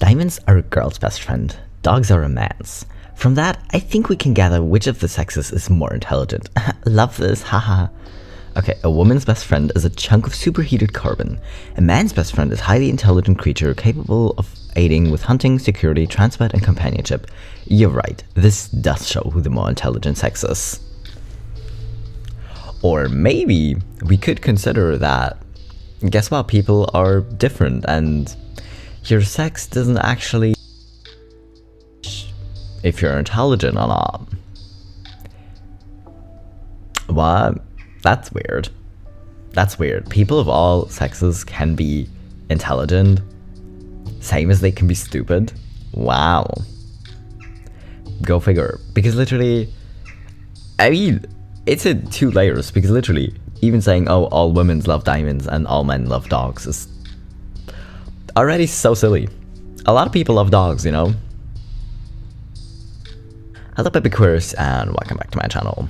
Diamonds are a girl's best friend, dogs are a man's. From that, I think we can gather which of the sexes is more intelligent. Love this, haha. Okay, a woman's best friend is a chunk of superheated carbon. A man's best friend is a highly intelligent creature capable of aiding with hunting, security, transport, and companionship. You're right, this does show who the more intelligent sex is. Or maybe we could consider that, guess what, people are different and your sex doesn't actually if you're intelligent or not. What? That's weird. That's weird. People of all sexes can be intelligent, same as they can be stupid. Wow. Go figure. Because literally, I mean, it's in two layers. Because literally, even saying, oh, all women love diamonds and all men love dogs is already so silly. A lot of people love dogs, you know? Hello BabyQueers and welcome back to my channel.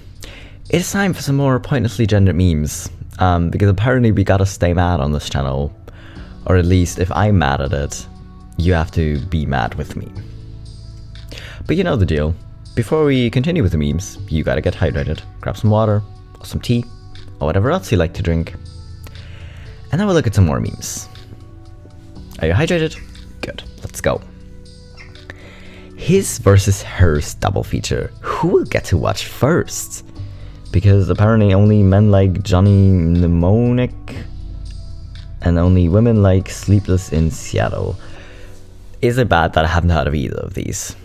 It's time for some more pointlessly gendered memes, because apparently we gotta stay mad on this channel, or at least if I'm mad at it, you have to be mad with me. But you know the deal. Before we continue with the memes, you gotta get hydrated, grab some water, or some tea, or whatever else you like to drink, and then we'll look at some more memes. Are you hydrated? Good, let's go. His versus hers double feature. Who will get to watch first? Because apparently only men like Johnny Mnemonic and only women like Sleepless in Seattle. Is it bad that I haven't heard of either of these?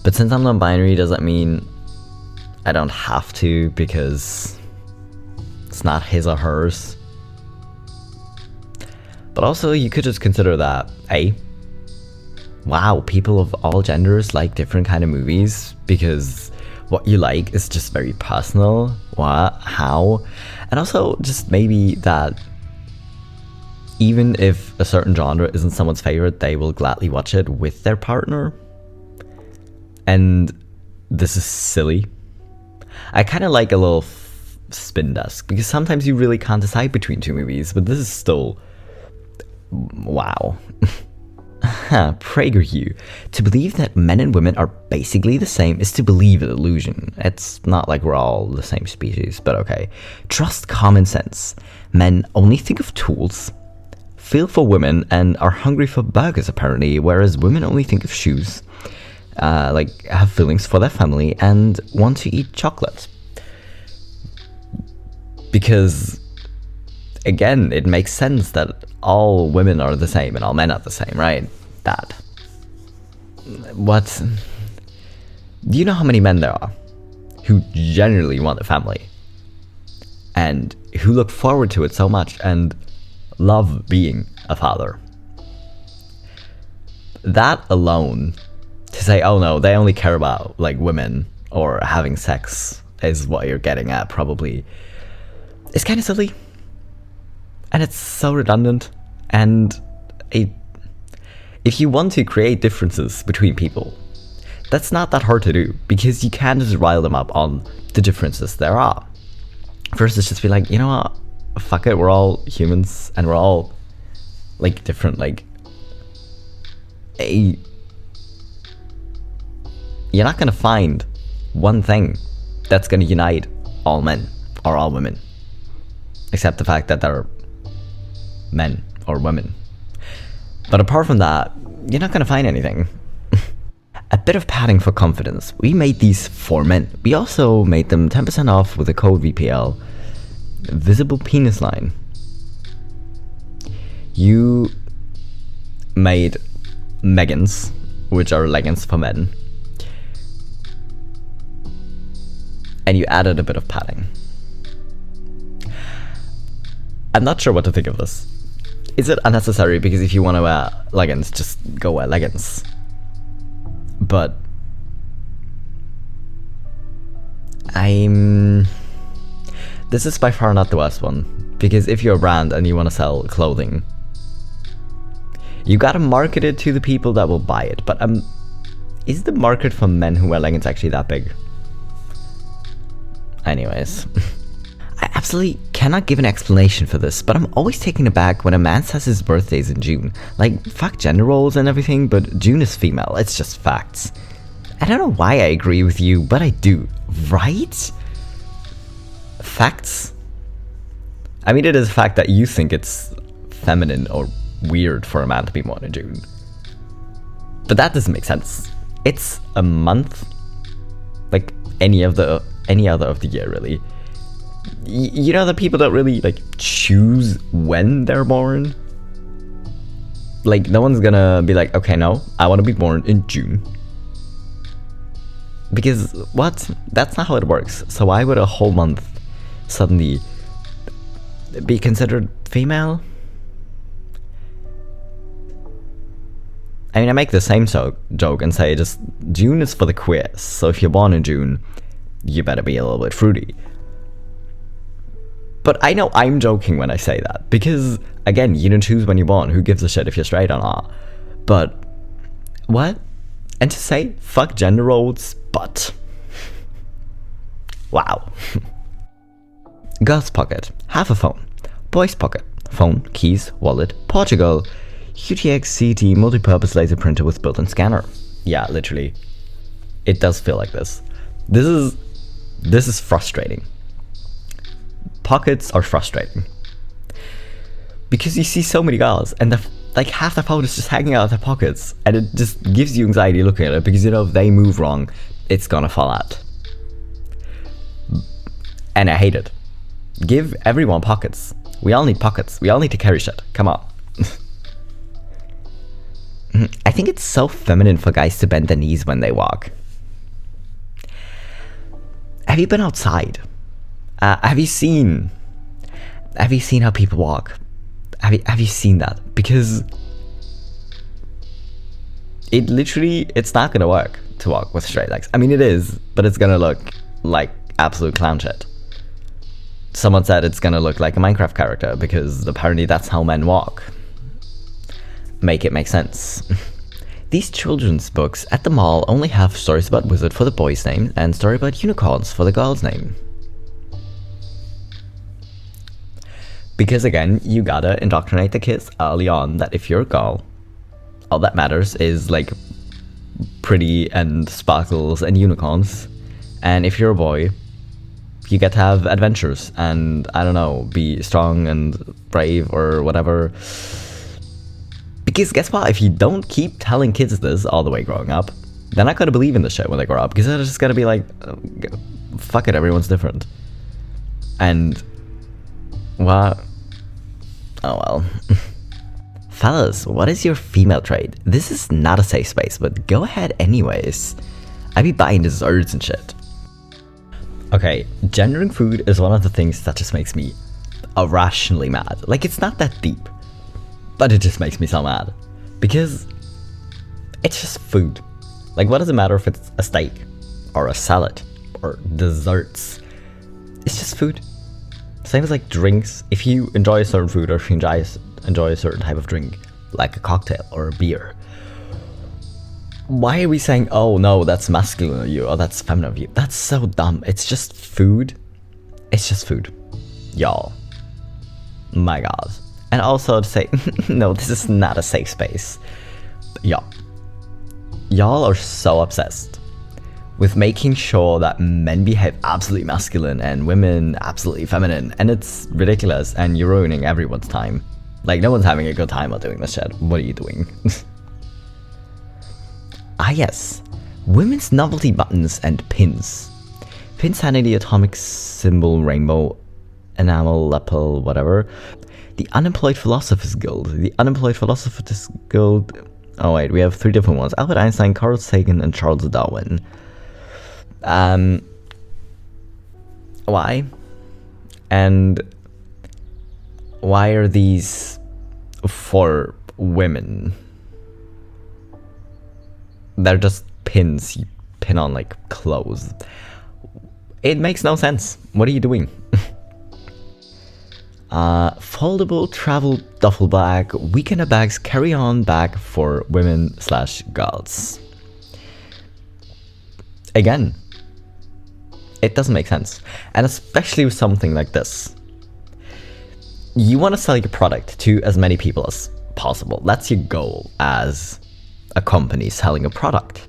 But since I'm non-binary, does that mean I don't have to because it's not his or hers? But also, you could just consider that, wow, people of all genders like different kind of movies because what you like is just very personal. What? How? And also, just maybe that even if a certain genre isn't someone's favorite, they will gladly watch it with their partner. And this is silly. I kind of like a little spin desk because sometimes you really can't decide between two movies, but this is still... wow. PragerU. To believe that men and women are basically the same is to believe an illusion. It's not like we're all the same species, but okay. Trust common sense. Men only think of tools, feel for women, and are hungry for burgers apparently, whereas women only think of shoes, like have feelings for their family, and want to eat chocolate. Because, again, it makes sense that all women are the same and all men are the same, right? That. What? Do you know how many men there are who genuinely want a family and who look forward to it so much and love being a father? That alone, to say, oh no, they only care about like women or having sex is what you're getting at probably, is kind of silly. And it's so redundant, and if you want to create differences between people, that's not that hard to do, because you can just rile them up on the differences there are. First, it's just be like, you know what, fuck it, we're all humans, and we're all, like, different, like, you're not gonna find one thing that's gonna unite all men, or all women, except the fact that they're men or women. But apart from that, you're not gonna find anything. A bit of padding for confidence. We made these for men. We also made them 10% off with the code VPL. Visible penis line. You made Megans, which are leggings for men, and you added a bit of padding. I'm not sure what to think of this. Is it unnecessary? Because if you want to wear leggings, just go wear leggings. But this is by far not the worst one. Because if you're a brand and you want to sell clothing, you gotta market it to the people that will buy it. But is the market for men who wear leggings actually that big? Anyways. I absolutely cannot give an explanation for this, but I'm always taken aback when a man says his birthday's in June. Like, fuck gender roles and everything, but June is female. It's just facts. I don't know why I agree with you, but I do. Right? Facts? I mean, it is a fact that you think it's feminine or weird for a man to be born in June. But that doesn't make sense. It's a month, like any other of the year, really. You know that people don't really like choose when they're born. Like, no one's gonna be like, okay, no, I want to be born in June. Because what? That's not how it works. So why would a whole month suddenly be considered female? I mean, I make the same joke and say just June is for the queers. So if you're born in June, you better be a little bit fruity. But I know I'm joking when I say that, because again, you don't choose when you're born. Who gives a shit if you're straight or not? But what? And to say fuck gender roles, but wow. Girl's pocket, half a phone. Boy's pocket, phone, keys, wallet, Portugal, UTX CT multi-purpose laser printer with built-in scanner. Yeah, literally. It does feel like this. This is frustrating. Pockets are frustrating. Because you see so many girls and like half the phone is just hanging out of their pockets, and it just gives you anxiety looking at it, because you know if they move wrong, it's gonna fall out. And I hate it. Give everyone pockets. We all need pockets. We all need to carry shit. Come on. I think it's so feminine for guys to bend their knees when they walk. Have you been outside? Have you seen how people walk? Have you seen that? Because it's not gonna work to walk with straight legs. I mean, it is, but it's gonna look like absolute clown shit. Someone said it's gonna look like a Minecraft character, because apparently that's how men walk. Make it make sense. These children's books at the mall only have stories about wizard for the boy's name and story about unicorns for the girl's name. Because again, you gotta indoctrinate the kids early on that if you're a girl, all that matters is like pretty and sparkles and unicorns. And if you're a boy, you get to have adventures and, I don't know, be strong and brave or whatever. Because guess what? If you don't keep telling kids this all the way growing up, they're not gonna believe in this shit when they grow up, because they're just gonna be like, fuck it, everyone's different. And what? Oh well. Fellas, what is your female trait? This is not a safe space, but go ahead anyways. I be buying desserts and shit. Okay, gendering food is one of the things that just makes me irrationally mad. Like, it's not that deep, but it just makes me so mad. Because it's just food. Like, what does it matter if it's a steak or a salad or desserts? It's just food. Same as like drinks. If you enjoy a certain food, or if you enjoy a certain type of drink, like a cocktail or a beer, why are we saying, oh no, that's masculine of you or that's feminine of you? That's so dumb. It's just food. It's just food. Y'all. My god. And also to say, no, this is not a safe space. Y'all are so obsessed with making sure that men behave absolutely masculine and women absolutely feminine, and it's ridiculous, and you're ruining everyone's time. Like, no one's having a good time while doing this shit. What are you doing? Ah yes, women's novelty buttons and pins. Pins having the atomic symbol, rainbow, enamel, lapel, whatever. The Unemployed Philosophers Guild. The Unemployed Philosophers Guild. Oh wait, we have 3 different ones. Albert Einstein, Carl Sagan, and Charles Darwin. Why? And why are these for women? They're just pins you pin on like clothes. It makes no sense. What are you doing? Foldable travel duffel bag, weekender bags, carry-on bag for women/girls. Again, It doesn't make sense. And especially with something like this. You want to sell your product to as many people as possible. That's your goal as a company selling a product.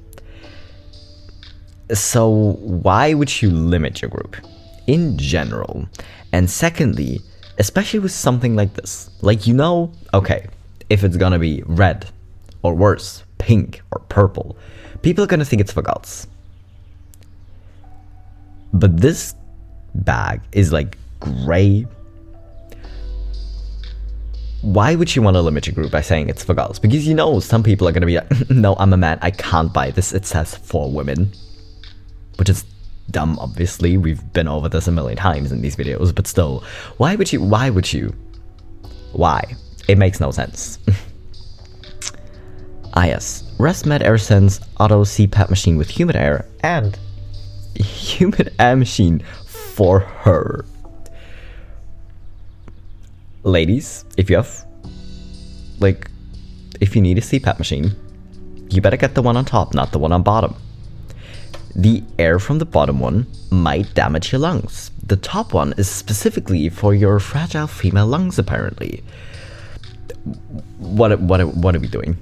So why would you limit your group in general? And secondly, especially with something like this, like, okay, if it's gonna be red or worse, pink or purple, people are gonna think it's for girls. But this bag is like gray. Why would you want to limit your group by saying it's for girls? Because some people are gonna be like, no, I'm a man, I can't buy this, it says for women. Which is dumb, obviously. We've been over this a million times in these videos, but still, why would you? Why? It makes no sense. yes. ResMed AirSense Auto CPAP machine with humid air and humid air machine for her. Ladies, if you have, if you need a CPAP machine, you better get the one on top, not the one on bottom. The air from the bottom one might damage your lungs. The top one is specifically for your fragile female lungs, apparently. What are we doing?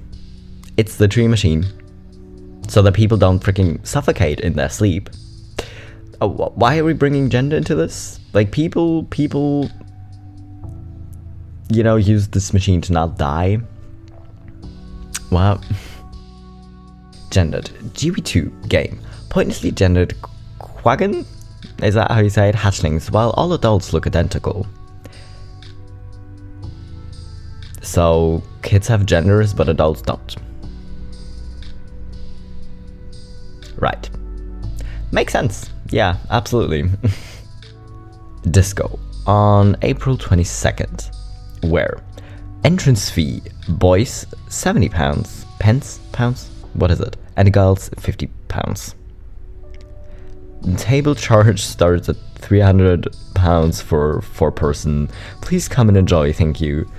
It's the dream machine, so that people don't freaking suffocate in their sleep. Why are we bringing gender into this? Like, people, use this machine to not die. Wow. Gendered GB2 game. Pointlessly gendered quaggan, is that how you say it, hatchlings, while all adults look identical. So kids have genders, but adults don't. Right. Makes sense. Yeah, absolutely. Disco on April 22nd, where entrance fee, boys £70, pounds, what is it? And girls £50. Table charge starts at £300 for 4-person. Please come and enjoy, thank you.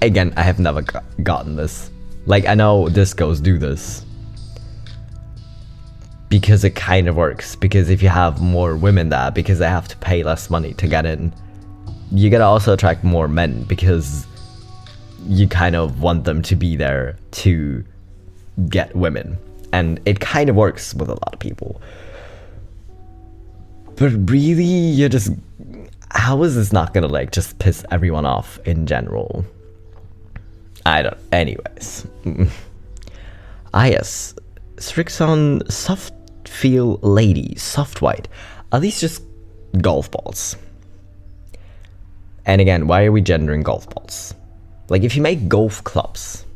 Again, I have never gotten this. Like, I know discos do this because it kind of works. Because if you have more women there, because they have to pay less money to get in, you gotta also attract more men because you kind of want them to be there to get women. And it kind of works with a lot of people. But really, how is this not gonna just piss everyone off in general? Anyways. yes. Strixon Soft Feel Lady, Soft White. Are these just golf balls? And again, why are we gendering golf balls? Like, if you make golf clubs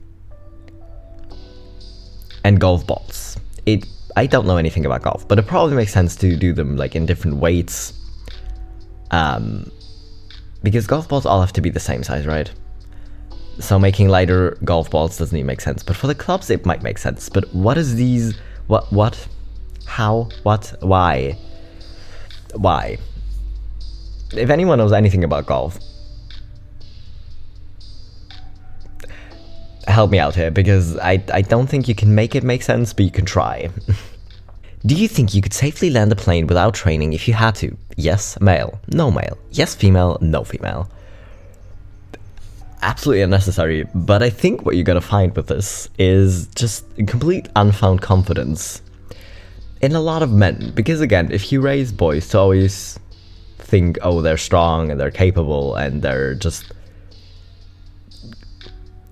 and golf balls, I don't know anything about golf, but it probably makes sense to do them in different weights. Because golf balls all have to be the same size, right? So making lighter golf balls doesn't even make sense. But for the clubs, it might make sense. But what is these? What? How? What? Why? Why? If anyone knows anything about golf, help me out here, because I don't think you can make it make sense, but you can try. Do you think you could safely land a plane without training if you had to? Yes, male. No, male. Yes, female. No, female. Absolutely unnecessary, but I think what you're gonna find with this is just complete unfound confidence in a lot of men. Because again, if you raise boys to always think, oh, they're strong and they're capable and they're just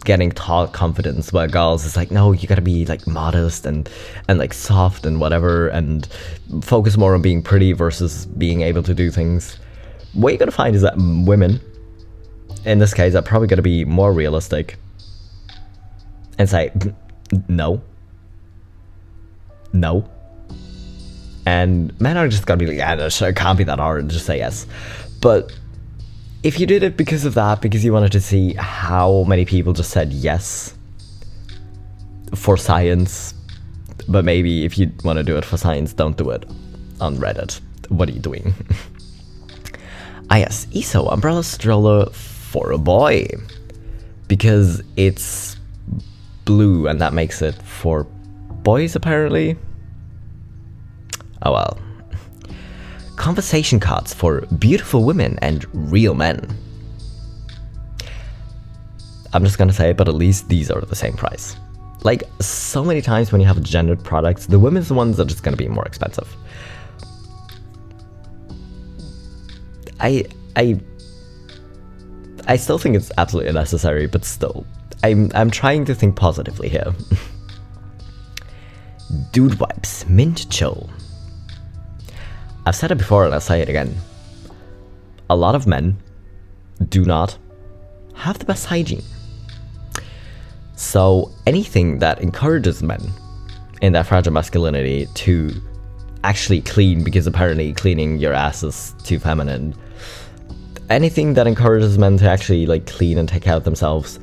getting taught confidence, while girls is like, no, you gotta be modest and soft and whatever, and focus more on being pretty versus being able to do things. What you're gonna find is that women, in this case, are probably gonna be more realistic and say no, and men are just gonna be like, yeah, no, sure, it can't be that hard, and just say yes. But if you did it because of that, because you wanted to see how many people just said yes for science, but maybe if you want to do it for science, don't do it on Reddit. What are you doing? Yes, ESO umbrella stroller for a boy, because it's blue, and that makes it for boys apparently. Oh well. Conversation cards for beautiful women and real men. I'm just gonna say it, but at least these are the same price. Like, so many times when you have gendered products, the women's ones are just gonna be more expensive. I still think it's absolutely unnecessary, but still, I'm trying to think positively here. Dude wipes, mint chill. I've said it before and I'll say it again. A lot of men do not have the best hygiene. So anything that encourages men in that fragile masculinity to actually clean, because apparently cleaning your ass is too feminine, anything that encourages men to actually like clean and take care of themselves,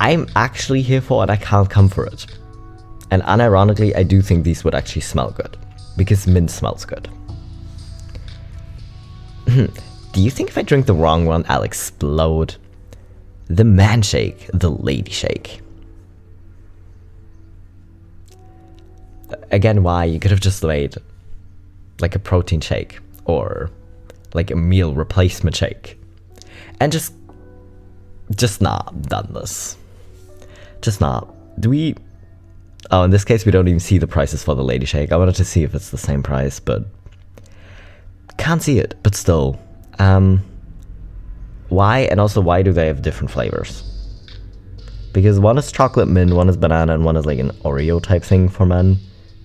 I'm actually here for, and I can't come for it. And unironically, I do think these would actually smell good, because mint smells good. Do you think if I drink the wrong one, I'll explode? The man shake, the lady shake. Again, why? You could have just made like a protein shake or like a meal replacement shake and just not done this. Just not. Do we? Oh, in this case, we don't even see the prices for the lady shake. I wanted to see if it's the same price, but can't see it. But still, why? And also, why do they have different flavors? Because one is chocolate mint, one is banana, and one is like an Oreo type thing for men.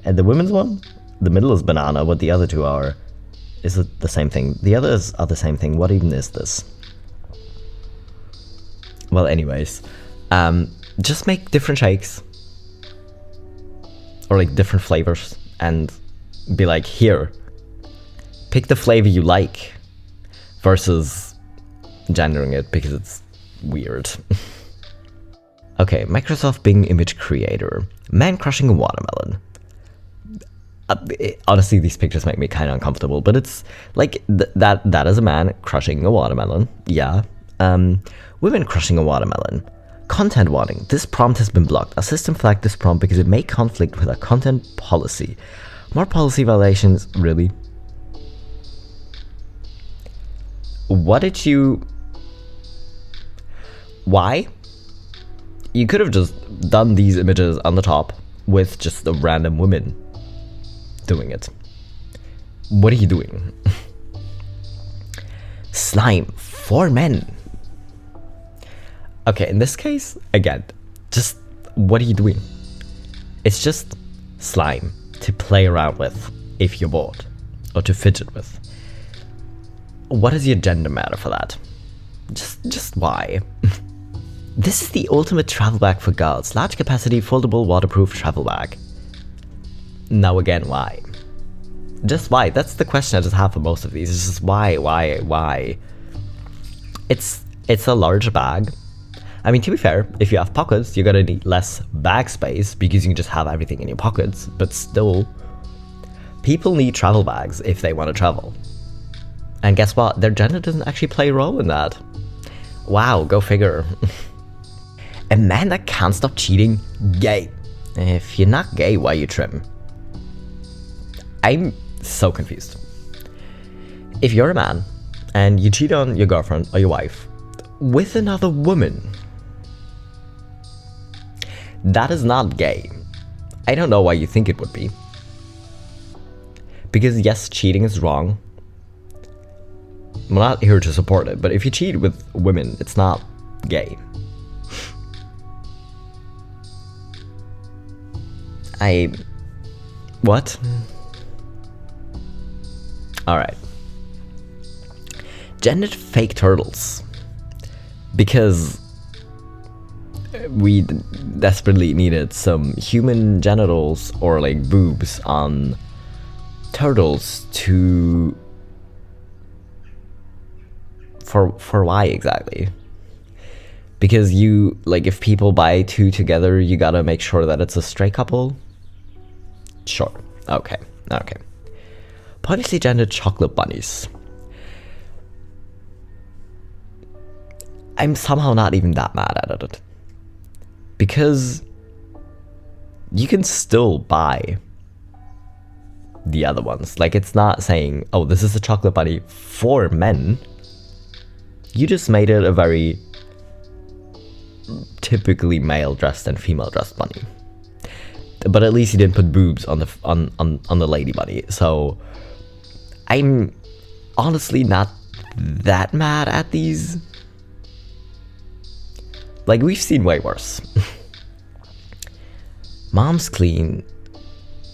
And the women's one, the middle is banana. What the other two are, is it the same thing? The others are the same thing. What even is this? Well, anyways, just make different shakes or like different flavors and be like, here, pick the flavor you like, versus gendering it because it's weird. Okay, Microsoft Bing image creator. Man crushing a watermelon. Honestly, these pictures make me kind of uncomfortable, but it's like that is a man crushing a watermelon. Yeah. Women crushing a watermelon. Content warning. This prompt has been blocked. Our system flagged this prompt because it may conflict with our content policy. More policy violations, really? What did you... Why? You could have just done these images on the top with just a random woman doing it. What are you doing? Slime for men. Okay, in this case, again, just what are you doing? It's just slime to play around with if you're bored, or to fidget with. What does your gender matter for that? Just why? This is the ultimate travel bag for girls. Large capacity, foldable, waterproof travel bag. Now again, why? Just why? That's the question I just have for most of these. It's just why? It's a large bag. I mean, to be fair, if you have pockets, you're gonna need less bag space because you can just have everything in your pockets, but still, people need travel bags if they want to travel. And guess what? Their gender doesn't actually play a role in that. Wow, go figure. A man that can't stop cheating? Gay. If you're not gay, why you trim? I'm so confused. If you're a man and you cheat on your girlfriend or your wife with another woman, that is not gay. I don't know why you think it would be. Because yes, cheating is wrong. I'm not here to support it, but if you cheat with women, it's not gay. What? Alright. Gendered fake turtles. Because we desperately needed some human genitals or like boobs on turtles to... For why exactly? Because you, like, if people buy two together, you gotta make sure that it's a straight couple? Sure. Okay. Pointedly gendered chocolate bunnies. I'm somehow not even that mad at it. Because you can still buy the other ones. Like, it's not saying, oh, this is a chocolate bunny for men. You just made it a very typically male dressed and female dressed bunny. But at least you didn't put boobs on the lady bunny. So I'm honestly not that mad at these. Like, we've seen way worse. Mom's clean.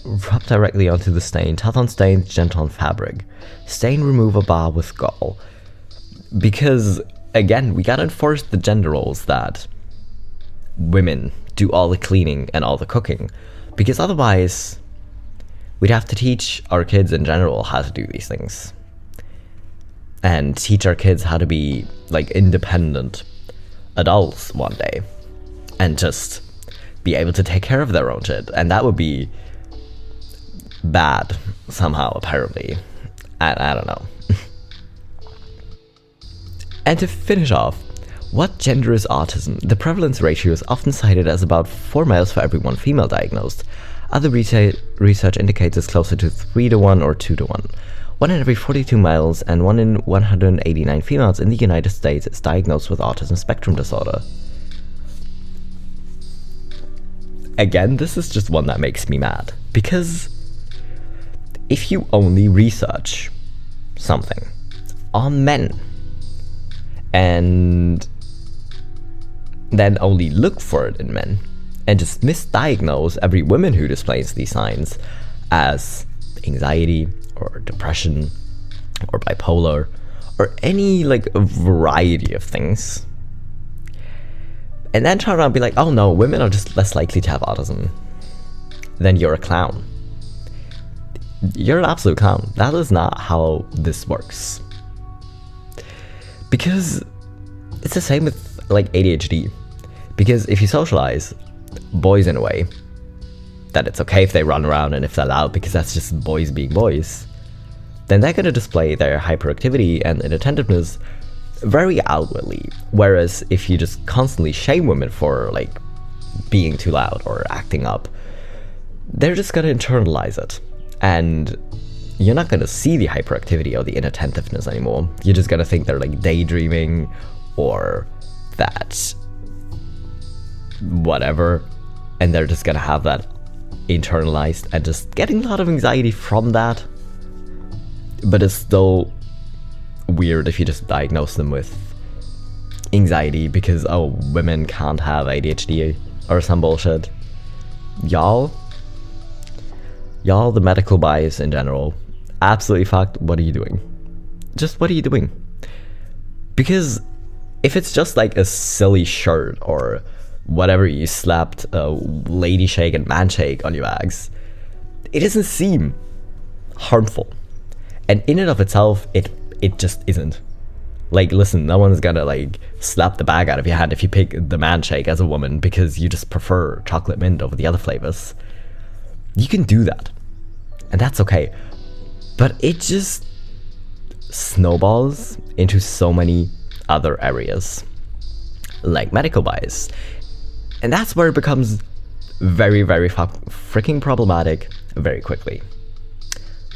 Rub directly onto the stain. Tough on stains, gentle on fabric. Stain remover bar with gall. Because, again, we gotta enforce the gender roles that women do all the cleaning and all the cooking. Because otherwise, we'd have to teach our kids in general how to do these things. And teach our kids how to be, like, independent adults one day. And just be able to take care of their own shit. And that would be bad somehow, apparently. I don't know. And to finish off, what gender is autism? The prevalence ratio is often cited as about 4 males for every 1 female diagnosed. Other research indicates it's closer to 3-to-1 or 2-to-1. 1 in every 42 males and 1 in 189 females in the United States is diagnosed with autism spectrum disorder. Again, this is just one that makes me mad. Because if you only research something on men, and then only look for it in men, and just misdiagnose every woman who displays these signs as anxiety or depression or bipolar or any like a variety of things, and then turn around and be like, oh no, women are just less likely to have autism, then you're a clown. You're an absolute clown. That is not how this works. Because it's the same with like ADHD. Because if you socialize boys in a way that it's okay if they run around and if they're loud because that's just boys being boys, then they're going to display their hyperactivity and inattentiveness very outwardly. Whereas if you just constantly shame women for like being too loud or acting up, they're just going to internalize it. And you're not going to see the hyperactivity or the inattentiveness anymore. You're just going to think they're like daydreaming or that whatever. And they're just going to have that internalized and just getting a lot of anxiety from that. But it's still weird if you just diagnose them with anxiety because, oh, women can't have ADHD or some bullshit. Y'all, the medical bias in general, absolutely fucked. What are you doing? Just what are you doing? Because if it's just like a silly shirt or whatever, you slapped a lady shake and man shake on your bags, it doesn't seem harmful. And in and of itself, it just isn't. Like, listen, no one's gonna like slap the bag out of your hand if you pick the man shake as a woman because you just prefer chocolate mint over the other flavors. You can do that, and that's okay. But it just snowballs into so many other areas, like medical bias. And that's where it becomes very, very freaking problematic very quickly.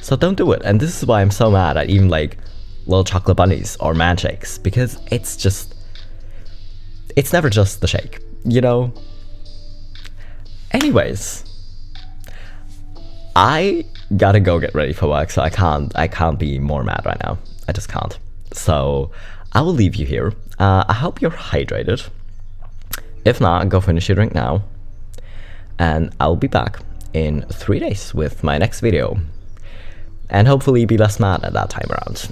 So don't do it. And this is why I'm so mad at even like little chocolate bunnies or man shakes, because it's never just the shake, you know? Anyways, I gotta go get ready for work, so I can't be more mad right now. I just can't. So I will leave you here. I hope you're hydrated. If not, go finish your drink now. And I'll be back in 3 days with my next video. And hopefully be less mad at that time around.